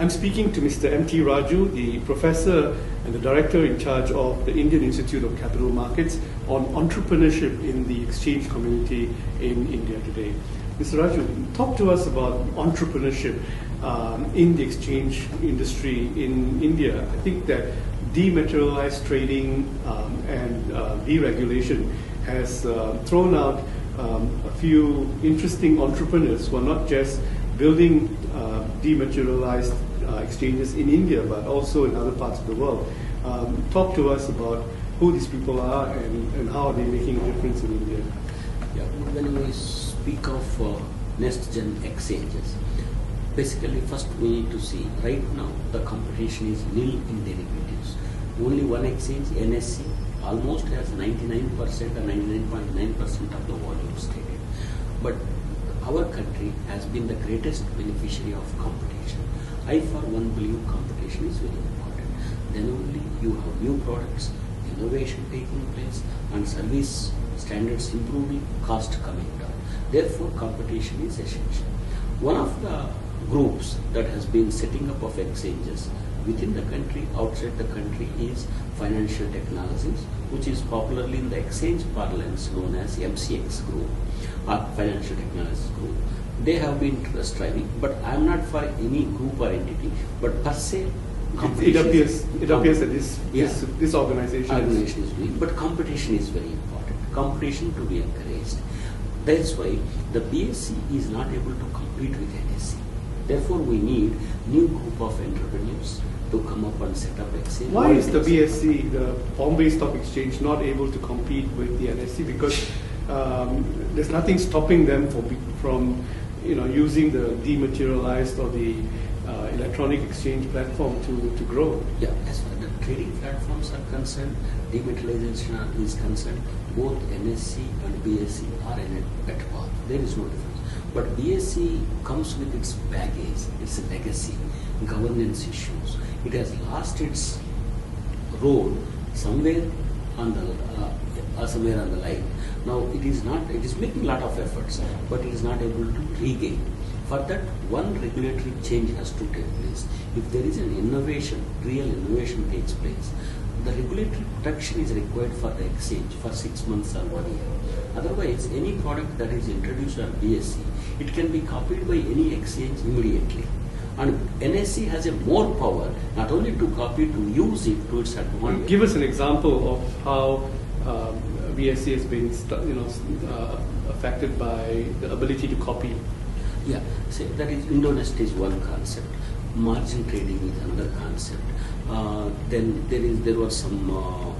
I'm speaking to Mr. M.T. Raju, the professor and the director in charge of the Indian Institute of Capital Markets on entrepreneurship in the exchange community in India today. Mr. Raju, talk to us about entrepreneurship in the exchange industry in India. I think that dematerialized trading and deregulation has thrown out a few interesting entrepreneurs who are not just building dematerialized exchanges in India, but also in other parts of the world. Talk to us about who these people are and how are they making a difference in India. Yeah, when we speak of next-gen exchanges, basically first we need to see, right now the competition is nil in derivatives. Only one exchange, NSE, almost has 99% or 99.9% of the volume traded. But our country has been the greatest beneficiary of competition. I for one believe competition is very important. Then only you have new products, innovation taking place, and service standards improving, cost coming down. Therefore, competition is essential. One of the groups that has been setting up of exchanges within the country, outside the country, is Financial Technologies, which is popularly in the exchange parlance known as MCX Group or Financial Technologies Group. They have been striving, but I am not for any group or entity, but per se, it appears that this organization is doing, but competition is very important. Competition to be encouraged. That's why the BSE is not able to compete with NSE. Therefore, we need new group of entrepreneurs to come up and set up exchange. Why is the BSE, the Bombay Stock Exchange, not able to compete with the NSE? Because there's nothing stopping them from using the dematerialized or the electronic exchange platform to grow. Yeah, as far as the trading platforms are concerned, dematerialization is concerned, both NSE and BSE are in at par. There is no difference. But BSE comes with its baggage, its legacy, governance issues. It has lost its role somewhere on the line. Now it is making a lot of efforts, but it is not able to regain. For that, one regulatory change has to take place. If there is an innovation, real innovation takes place, the regulatory protection is required for the exchange for 6 months or 1 year. Otherwise, any product that is introduced on BSE, it can be copied by any exchange immediately. And NSE has a more power, not only to copy, to use it to its advantage. Give us an example of how BSE has been affected by the ability to copy. Yeah, so that is Indonest is one concept. Margin trading is another concept. Then there were some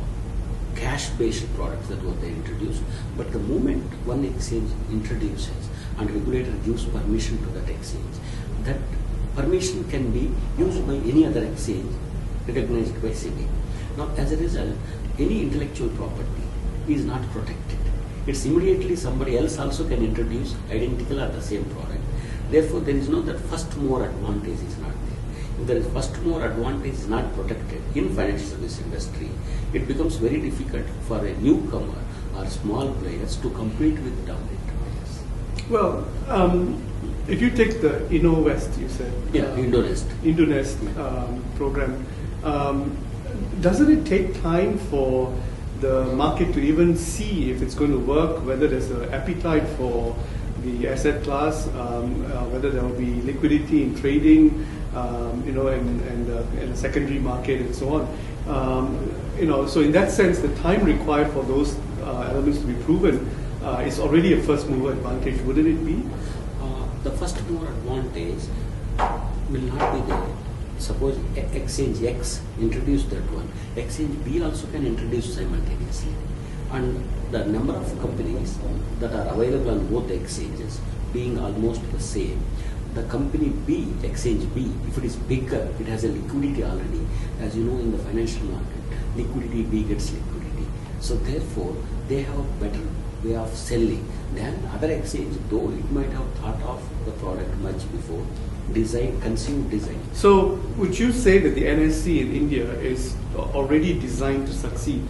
cash-based products that were introduced. But the moment one exchange introduces and regulator gives permission to that exchange, that permission can be used by any other exchange recognized by SEBI. Now, as a result, any intellectual property is not protected. It's immediately somebody else also can introduce identical or the same product. Therefore, there is no that first mover advantage is not there. If there is first mover advantage is not protected in financial service industry, it becomes very difficult for a newcomer or small players to compete with dominant players. Well, if you take the InnoVest, you said. Yeah, Indonest program, doesn't it take time for the market to even see if it's going to work, whether there's an appetite for the asset class, whether there will be liquidity in trading, and the secondary market and so on. So in that sense, the time required for those elements to be proven is already a first mover advantage, wouldn't it be? The first mover advantage will not be there. Suppose exchange X introduced that one, exchange B also can introduce simultaneously. And the number of companies that are available on both the exchanges being almost the same, the company B, exchange B, if it is bigger, it has a liquidity already. As you know, in the financial market, liquidity B gets liquidity. So therefore, they have a better way of selling than other exchange, though it might have thought of the product much before, conceived design. So would you say that the NSE in India is already designed to succeed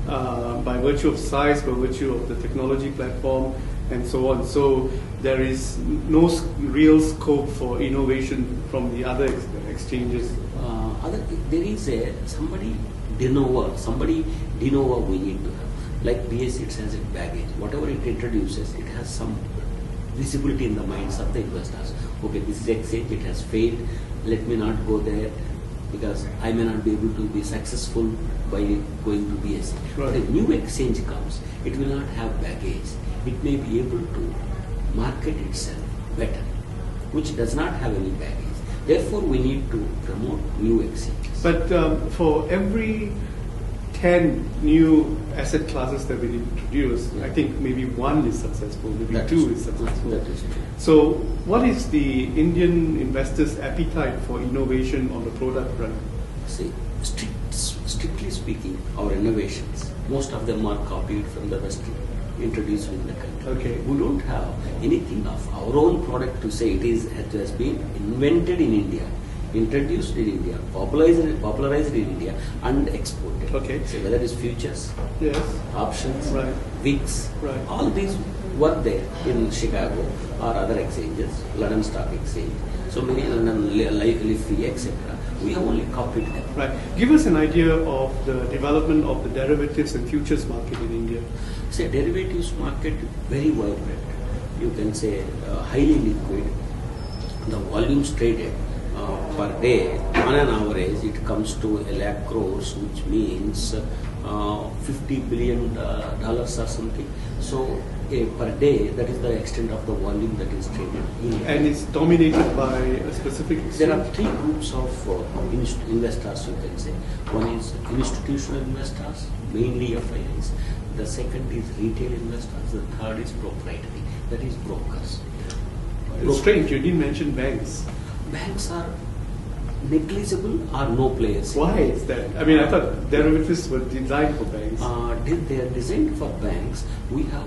by virtue of size, by virtue of the technology platform, and so on. So there is no real scope for innovation from the other exchanges. There is somebody de novo we need to have. Like BSE, it has its baggage. Whatever it introduces, it has some visibility in the minds of the investors. Okay, this is exchange, it has failed. Let me not go there because I may not be able to be successful by going to BSE. Right. But a new exchange comes, it will not have baggage. It may be able to market itself better, which does not have any baggage. Therefore, we need to promote new exchanges. But for every 10 new asset classes that we introduce, I think maybe one is successful, maybe That two is- is successful. that is true. So what is the Indian investors' appetite for innovation on the product front? See, strictly speaking, our innovations, most of them are copied from the West, introduced in the country. Okay. We don't have anything of our own product to say it has been invented in India, introduced in India, popularized in India, and exported. Okay. So whether it is futures, Yes. options, Right. VIX, Right. all these were there in Chicago or other exchanges, London Stock Exchange, so many London Liffe, etc. We have only copied them. Right. Give us an idea of the development of the derivatives and futures market in India. Say derivatives market very vibrant. You can say highly liquid. The volumes traded per day, on an average, it comes to 1 lakh crores, which means $50 billion or something. So per day, that is the extent of the volume that is traded. And it's dominated by a specific There are exchange. three groups of investors, you can say. One is institutional investors, mainly FIIs. The second is retail investors. The third is proprietary, that is brokers. It's strange, you didn't mention banks. Banks are negligible or no players. Why is that? I mean, I thought derivatives were designed for banks. They are designed for banks. We have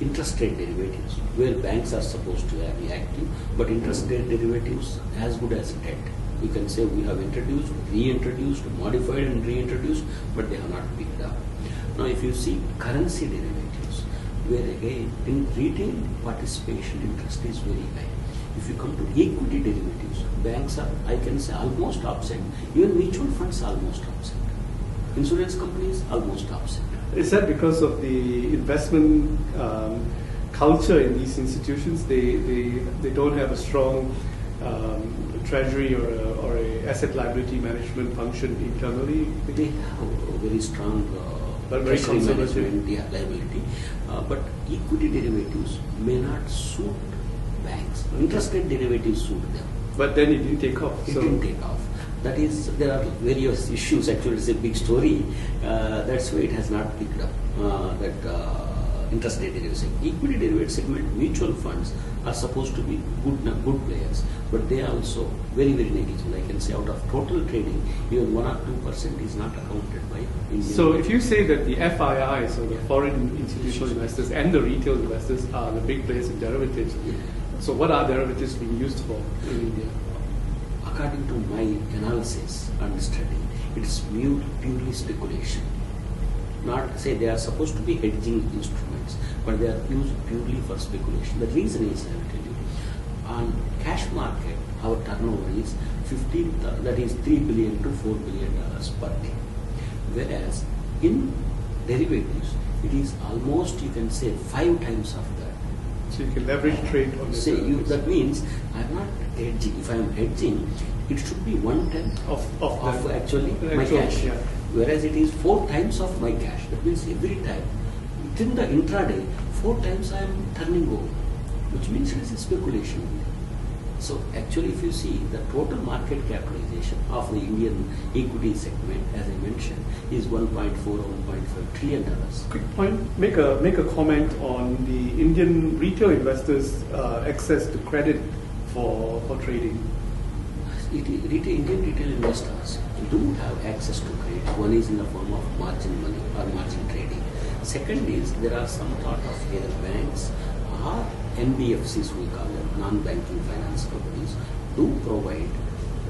interest rate derivatives where banks are supposed to be active, but interest rate derivatives as good as debt. We can say we have introduced, reintroduced, modified and reintroduced, but they have not picked up. Now if you see currency derivatives, where again in retail participation interest is very high. If you come to equity derivatives, banks are, I can say, almost absent. Even mutual funds are almost absent. Insurance companies almost absent. Is that because of the investment culture in these institutions? They don't have a strong treasury or a asset liability management function internally? They have a very strong But very treasury conservative. management, liability. But equity derivatives may not suit banks. Interest rate derivatives suit them. But then it didn't take off. It didn't take off. That is, there are various issues. Actually, it's a big story. That's why it has not picked up. Interest rate derivatives. Equity derivative segment, mutual funds are supposed to be good players, but they are also very negligible. I can say out of total trading, even 1 or 2% is not accounted by Indian. So if you say that the FIIs, or the foreign institutional investors, and the retail investors are the big players in derivatives, so what are derivatives being used for in India? According to my analysis and study, it is purely speculation. Not say they are supposed to be hedging instruments, but they are used purely for speculation. The reason is, I will tell you, on cash market, our turnover is 3 billion to 4 billion dollars per day. Whereas in derivatives, it is almost, you can say, 5 times of that. So you can leverage trade on the Say derivatives. that means I am not hedging. If I am hedging, it should be 1/10 of the actually my actual, cash. yeah. Whereas it is 4 times of my cash. That means every time within the intraday, 4 times I am turning over, which means it is a speculation. So actually, if you see the total market capitalization of the Indian equity segment, as I mentioned, is 1.4 or 1.5 trillion dollars. Quick point. Make a comment on the Indian retail investors' access to credit for trading. Indian retail investors do have access to credit. One is in the form of margin money or margin trading. Second is there are some sort of either banks or NBFCs, we call them, non-banking finance companies, do provide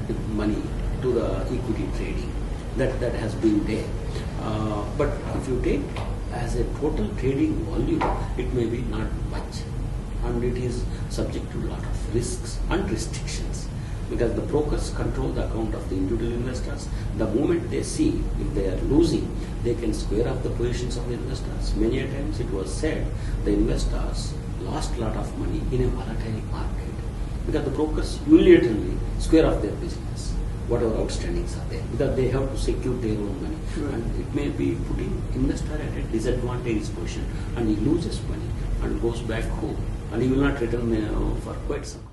the money to the equity trading. That has been there. But if you take as a total trading volume, it may be not much, and it is subject to a lot of risks and restrictions, because the brokers control the account of the individual investors. The moment they see if they are losing, they can square up the positions of the investors. Many a times it was said the investors lost a lot of money in a volatile market because the brokers unilaterally square off their business, whatever outstandings are there, because they have to secure their own money. Right. And it may be putting investor at a disadvantageous position, and he loses money and goes back home, and he will not return for quite some time.